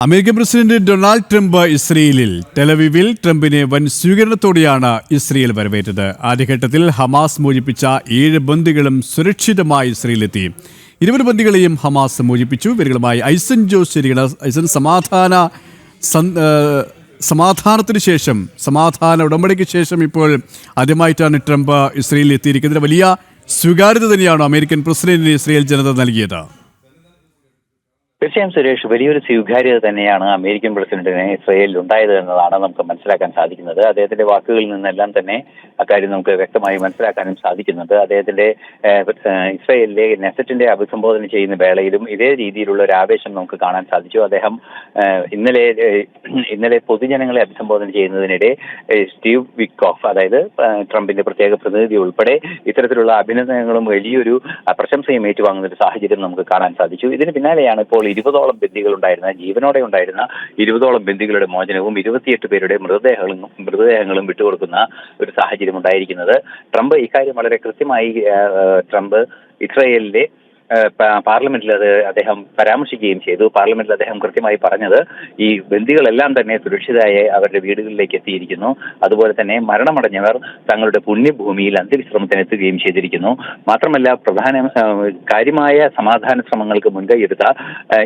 American president Donald Trump ഇസ്രയേലിൽ ടെലവിവിൽ ട്രംപിനെ വൻ സ്വീകരണത്തോടെയാണ് ഇസ്രയേൽ വരവേറ്റത്. ആദ്യഘട്ടത്തിൽ ഹമാസ് മോചിപ്പിച്ച 7 ബന്ദികളും സുരക്ഷിതമായി ഇസ്രയേലിലെത്തി. 20 ബന്ദികളെയും ഹമാസ് മോചിപ്പിച്ചു. ഇവരുമായി ഐസൻ ജോസ് ശരിയാണ്. ഐസൻ, സമാധാനത്തിന് ശേഷം, സമാധാന ഉടമ്പടിക്ക് ശേഷം ഇപ്പോൾ ആദ്യമായിട്ടാണ് ട്രംപ് ഇസ്രയേലിൽ എത്തിയിരിക്കുന്നത്. വലിയ സ്വീകാര്യത തന്നെയാണ് അമേരിക്കൻ പ്രസിഡന്റിന് ഇസ്രയേൽ ജനത നൽകിയത്. തീർച്ചയായും സുരേഷ്, വലിയൊരു സ്വീകാര്യത തന്നെയാണ് അമേരിക്കൻ പ്രസിഡന്റിന് ഇസ്രയേലിൽ ഉണ്ടായത് എന്നതാണ് നമുക്ക് മനസ്സിലാക്കാൻ സാധിക്കുന്നത്. അദ്ദേഹത്തിന്റെ വാക്കുകളിൽ നിന്നെല്ലാം തന്നെ അക്കാര്യം നമുക്ക് വ്യക്തമായി മനസ്സിലാക്കാനും സാധിക്കുന്നുണ്ട്. അദ്ദേഹത്തിന്റെ ഇസ്രയേലിലെ നെസറ്റിന്റെ അഭിസംബോധന ചെയ്യുന്ന വേളയിലും ഇതേ രീതിയിലുള്ള ഒരു ആവേശം നമുക്ക് കാണാൻ സാധിച്ചു. അദ്ദേഹം ഇന്നലെ പൊതുജനങ്ങളെ അഭിസംബോധന ചെയ്യുന്നതിനിടെ സ്റ്റീവ് വിറ്റ്കോഫ്, അതായത് ട്രംപിന്റെ പ്രത്യേക പ്രതിനിധി ഉൾപ്പെടെ ഇത്തരത്തിലുള്ള അഭിനന്ദനങ്ങളും വലിയൊരു പ്രശംസയും ഏറ്റുവാങ്ങുന്ന ഒരു സാഹചര്യം നമുക്ക് കാണാൻ സാധിച്ചു. ഇതിന് പിന്നാലെയാണ് ഇപ്പോൾ 20ഓളം ബന്ദികൾ ഉണ്ടായിരുന്ന, ജീവനോടെ ഉണ്ടായിരുന്ന 20ഓളം ബന്ദികളുടെ മോചനവും 28 പേരുടെ മൃതദേഹങ്ങളും വിട്ടുകൊടുക്കുന്ന ഒരു സാഹചര്യം ഉണ്ടായിരിക്കുന്നത്. ട്രംപ് ഇക്കാര്യം വളരെ കൃത്യമായി ഇസ്രയേലിലെ പാർലമെന്റിൽ അദ്ദേഹം പരാമർശിക്കുകയും ചെയ്തു. പാർലമെന്റിൽ അദ്ദേഹം കൃത്യമായി പറഞ്ഞത്, ഈ ബന്ദികളെല്ലാം തന്നെ സുരക്ഷിതരായി അവരുടെ വീടുകളിലേക്ക് എത്തിയിരിക്കുന്നു. അതുപോലെ തന്നെ മരണമടഞ്ഞവർ തങ്ങളുടെ പുണ്യഭൂമിയിൽ അന്ത്യവിശ്രമത്തിന് എത്തുകയും ചെയ്തിരിക്കുന്നു. മാത്രമല്ല, കാര്യമായ സമാധാന ശ്രമങ്ങൾക്ക് മുൻകൈയെടുത്ത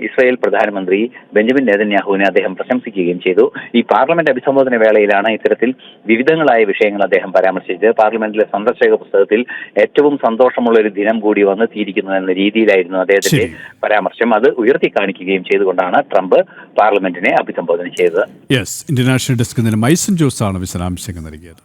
ഇസ്രായേൽ പ്രധാനമന്ത്രി ബെഞ്ചമിൻ നെതന്യാഹുവിനെ അദ്ദേഹം പ്രശംസിക്കുകയും ചെയ്തു. ഈ പാർലമെന്റ് അഭിസംബോധന വേളയിലാണ് ഇത്തരത്തിൽ വിവിധങ്ങളായ വിഷയങ്ങൾ അദ്ദേഹം പരാമർശിച്ചത്. പാർലമെന്റിലെ സന്ദർശക പുസ്തകത്തിൽ ഏറ്റവും സന്തോഷമുള്ള ഒരു ദിനം കൂടി വന്നെത്തിയിരിക്കുന്നു എന്ന രീതിയിലായിരുന്നു അദ്ദേഹത്തിന്റെ പരാമർശം. അത് ഉയർത്തി കാണിക്കുകയും ചെയ്തുകൊണ്ടാണ് ട്രംപ് പാർലമെന്റിനെ അഭിസംബോധന ചെയ്തത്. ഇന്റർനാഷണൽ ഡെസ്കിൽ നിന്ന് ഐസൻ ജോസ് ആണ് വിശദാംശങ്ങൾ നൽകിയത്.